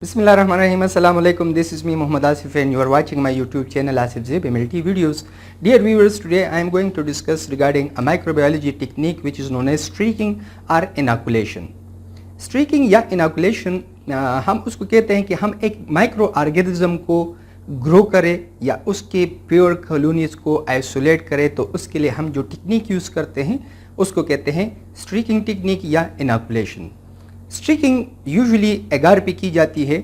Bismillahirrahmanirrahim. Assalamu alaikum. This is me Muhammad Asif and you are watching my YouTube channel Asif Zib MLT videos. Dear viewers, today I am going to discuss regarding a microbiology technique which is known as streaking or inoculation. Streaking या inoculation हम उसको कहते हैं कि हम एक micro organism को grow करें या उसके प्योर कॉलोनीज को आइसोलेट करें, तो उसके लिए हम जो टेक्निक यूज़ करते हैं उसको कहते हैं स्ट्रीकिंग टेक्निक या इनोकुलेशन। स्ट्रीकिंग यूजुअली एगार पे की जाती है,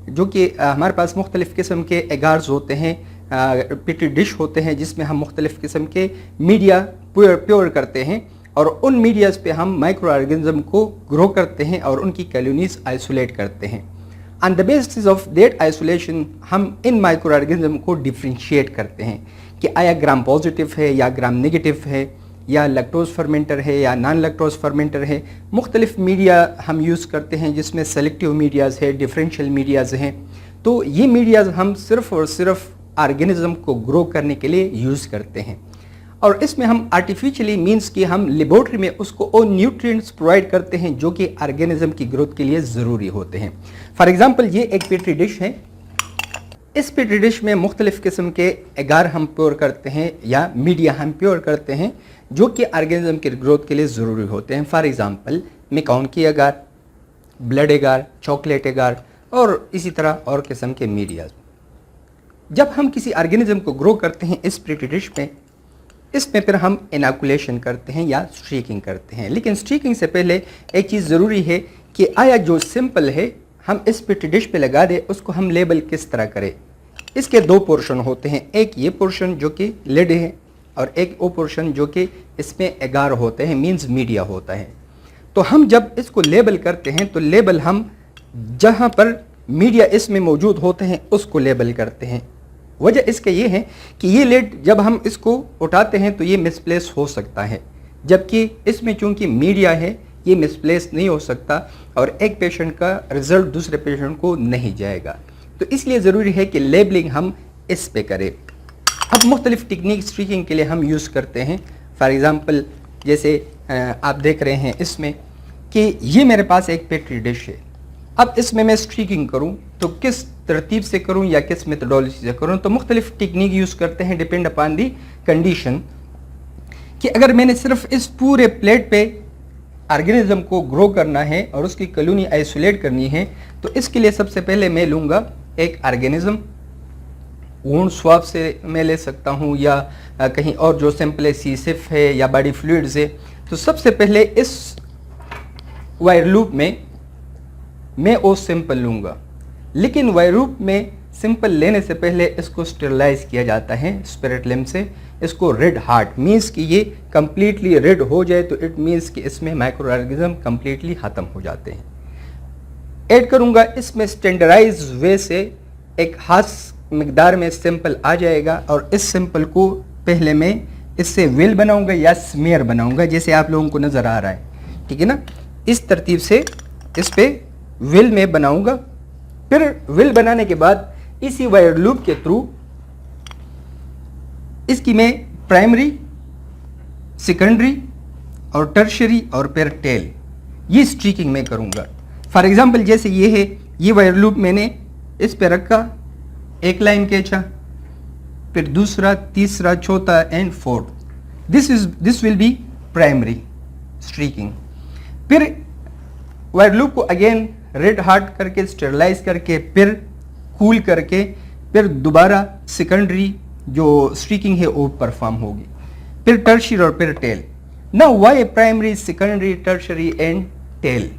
जो कि हमारे पास मुख्तलिफ़ किस्म के एगार्स होते हैं, पेट्री डिश होते हैं जिसमें हम मुख्तलिफ़ किस्म के मीडिया प्योर करते हैं और उन मीडियाज़ पे हम माइक्रो ऑर्गेनिज्म को ग्रो करते हैं और उनकी कॉलोनीज आइसोलेट करते हैं। On the basis of that isolation हम इन माइक्रो ऑर्गेनिज्म को डिफ्रेंशिएट करते हैं कि आया ग्राम पॉजिटिव है या ग्राम नेगेटिव है या लैक्टोज फर्मेंटर है या नॉन लैक्टोज फर्मेंटर है। मुख्तलिफ मीडिया हम यूज़ करते हैं जिसमें सेलेक्टिव मीडियाज़ है, डिफरेंशियल मीडियाज़ हैं। तो ये मीडियाज़ हम सिर्फ़ और सिर्फ ऑर्गेनिज्म को ग्रो करने के लिए यूज़ करते हैं और इसमें हम आर्टिफिशियली मींस कि हम लेबोरेटरी में उसको वो न्यूट्रिएंट्स प्रोवाइड करते हैं जो कि ऑर्गेनिज्म की ग्रोथ के लिए ज़रूरी होते हैं। फॉर एग्ज़ाम्पल ये एक पेट्री डिश है। इस पेट्री डिश में मुख्तलिफ़ किस्म के एगार हम प्योर करते हैं या मीडिया हम प्योर करते हैं जो कि ऑर्गेनिज्म की ग्रोथ के लिए ज़रूरी होते हैं। फॉर एग्ज़ाम्पल मेकाउन की एगार, ब्लड एगार, चॉकलेट एगार और इसी तरह और किस्म के मीडियाज। जब हम किसी ऑर्गेनिज्म को ग्रो करते हैं इस पेट्री डिश में, इसमें फिर हम इनोकुलेशन करते हैं या स्ट्रीकिंग करते हैं। लेकिन स्ट्रीकिंग से पहले एक चीज़ ज़रूरी है कि आया जो सिंपल है हम इस पेट्री डिश पे लगा दें, उसको हम लेबल किस तरह करें। इसके दो पोर्शन होते हैं, एक ये पोर्शन जो कि लिड है और एक वो पोर्शन जो कि इसमें एगार होते हैं, मींस मीडिया होता है। तो हम जब इसको लेबल करते हैं तो लेबल हम जहाँ पर मीडिया इसमें मौजूद होते हैं उसको लेबल करते हैं। वजह इसके ये है कि ये लिड जब हम इसको उठाते हैं तो ये मिसप्लेस हो सकता है, जबकि इसमें चूंकि मीडिया है ये मिसप्लेस नहीं हो सकता और एक पेशेंट का रिजल्ट दूसरे पेशेंट को नहीं जाएगा। तो इसलिए ज़रूरी है कि लेबलिंग हम इस पे करें। अब मुख्तलिफ़ टेक्निक स्ट्रीकिंग के लिए हम यूज़ करते हैं। फॉर एग्ज़ाम्पल जैसे आप देख रहे हैं इसमें कि ये मेरे पास एक पेट्री डिश है। अब इसमें मैं स्ट्रीकिंग करूं तो किस तरतीब से करूं या किस मेथडोलॉजी से करूं, तो मुख्तलिफ़ टेक्निक यूज़ करते हैं डिपेंड अपॉन दी कंडीशन। कि अगर मैंने सिर्फ इस पूरे प्लेट पे ऑर्गेनिज्म को ग्रो करना है और उसकी कॉलोनी आइसोलेट करनी है, तो इसके लिए सबसे पहले मैं लूँगा एक ऑर्गेनिज्म। वूंड स्वाब से मैं ले सकता हूँ या कहीं और जो सैंपल है सीसिफ है या बॉडी फ्लूइड्स है। तो सबसे पहले इस वायर लूप में मैं वो सैंपल लूँगा, लेकिन वायर लूप में सैंपल लेने से पहले इसको स्टेरलाइज किया जाता है स्पिरिट लैम्प से। इसको रेड हार्ट मीन्स कि ये कम्प्लीटली रेड हो जाए तो इट मीन्स कि इसमें माइक्रो ऑर्गेनिज्म कम्प्लीटली ख़त्म हो जाते हैं। ऐड करूँगा इसमें स्टैंडर्डाइज वे से एक खास मिकदार में सैंपल आ जाएगा और इस सैंपल को पहले मैं इससे विल बनाऊंगा या स्मेयर बनाऊंगा, जैसे आप लोगों को नज़र आ रहा है, ठीक है ना। इस तरतीब से इस पे विल में बनाऊंगा। फिर विल बनाने के बाद इसी वायर लूप के थ्रू इसकी मैं प्राइमरी, सेकेंडरी और टर्शरी और फिर टेल ये स्ट्रीकिंग में करूंगा। फॉर एग्जाम्पल जैसे ये है, ये वायर लूप मैंने इस पे रखा, एक लाइन खींचा, फिर दूसरा, तीसरा, चौथा and fourth. This will be primary streaking. फिर वायर लूप को अगेन रेड हार्ट करके स्टेरलाइज करके फिर कूल करके फिर दोबारा सेकेंडरी जो स्ट्रीकिंग है वो परफॉर्म होगी, फिर टर्शरी और फिर tail. Now why primary, secondary, tertiary and tail?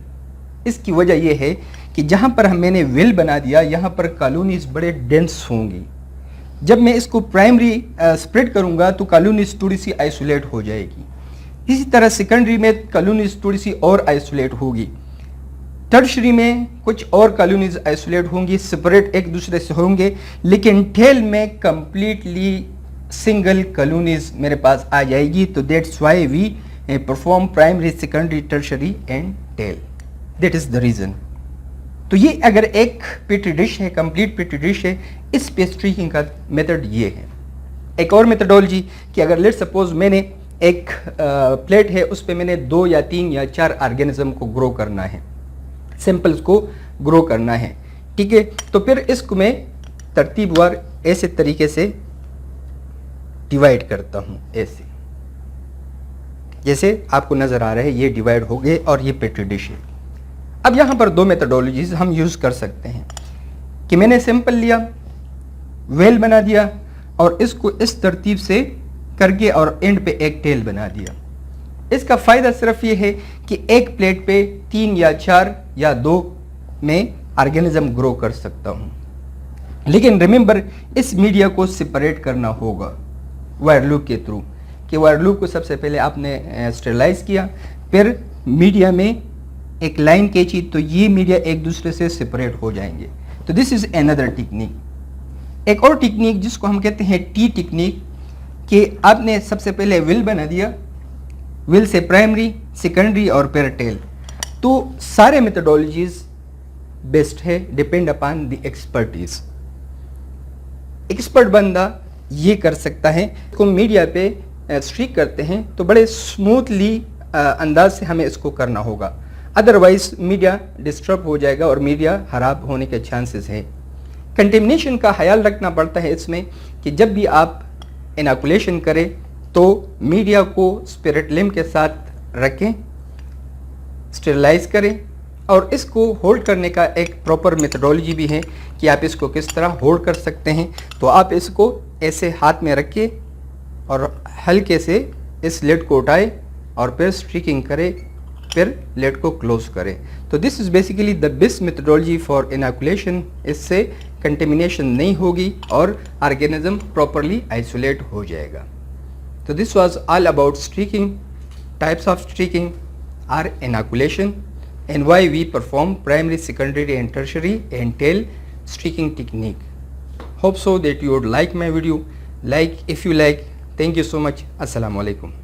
इसकी वजह यह है कि जहाँ पर मैंने विल बना दिया यहाँ पर कॉलोनीज बड़े डेंस होंगी। जब मैं इसको प्राइमरी स्प्रेड करूँगा तो कॉलोनीज थोड़ी सी आइसोलेट हो जाएगी। इसी तरह सेकेंडरी में कॉलोनीज थोड़ी सी और आइसोलेट होगी। टर्शरी में कुछ और कॉलोनीज आइसोलेट होंगी, सेपरेट एक दूसरे से होंगे, लेकिन टेल में कम्प्लीटली सिंगल कॉलोनीज मेरे पास आ जाएगी। तो that's why we perform primary, secondary, tertiary and tail. That is the reason. तो ये अगर एक पेट्री डिश है, कंप्लीट पेट्री डिश है, इस पे स्ट्रीकिंग का मेथड ये है। एक और मेथडोलॉजी कि अगर लेट सपोज मैंने एक प्लेट है, उस पे मैंने 2 या 3 या 4 ऑर्गेनिज्म को ग्रो करना है, सैंपल्स को ग्रो करना है, ठीक है। तो फिर इसको मैं तरतीबवार ऐसे तरीके से डिवाइड करता हूँ, ऐसे जैसे आपको नज़र आ रहा है, ये डिवाइड हो गए और ये पेट्री डिश है। अब यहाँ पर दो मेथडोलॉजीज हम यूज़ कर सकते हैं कि मैंने सैंपल लिया, वेल बना दिया और इसको इस तरतीब से करके और एंड पे एक टेल बना दिया। इसका फ़ायदा सिर्फ ये है कि एक प्लेट पे 3 या 4 या 2 में ऑर्गेनिज्म ग्रो कर सकता हूँ। लेकिन रिमेंबर, इस मीडिया को सेपरेट करना होगा वायर लूप के थ्रू, कि वायर लूप को सबसे पहले आपने स्टेरलाइज किया, फिर मीडिया में एक लाइन खींची, तो ये मीडिया एक दूसरे से सेपरेट हो जाएंगे। तो दिस इज़ अनदर टेक्निक। एक और टेक्निक जिसको हम कहते हैं टी टेक्निक, कि आपने सबसे पहले विल बना दिया, विल से प्राइमरी, सेकेंडरी और फिर टेल। तो सारे मेथडोलॉजीज बेस्ट है, depend upon the expertise. Expert बंदा ये कर सकता है। को मीडिया पे स्ट्रीक करते हैं तो बड़े स्मूथली अंदाज से हमें इसको करना होगा, अदरवाइज मीडिया डिस्टर्ब हो जाएगा और मीडिया खराब होने के चांसेस है। कंटेमिनेशन का ख्याल रखना पड़ता है इसमें कि जब भी आप इनोकुलेशन करें तो मीडिया को स्पिरिट लिम के साथ रखें, स्टेरलाइज करें और इसको होल्ड करने का एक प्रॉपर मेथडोलॉजी भी है कि आप इसको किस तरह होल्ड कर सकते हैं। तो आप इसको ऐसे हाथ में रखिए और हल्के से इस लेड को उठाए और फिर स्ट्रीकिंग करें, फिर लेड को क्लोज करें। तो this is basically the best methodology for inoculation. इससे कंटेमिनेशन नहीं होगी और ऑर्गेनिज्म प्रॉपरली आइसोलेट हो जाएगा। तो this was all about streaking, types of streaking are inoculation and why we perform primary, secondary and tertiary and tail streaking technique. Hope so that you would like my video. Like if you like. Thank you so much. Assalamu alaikum.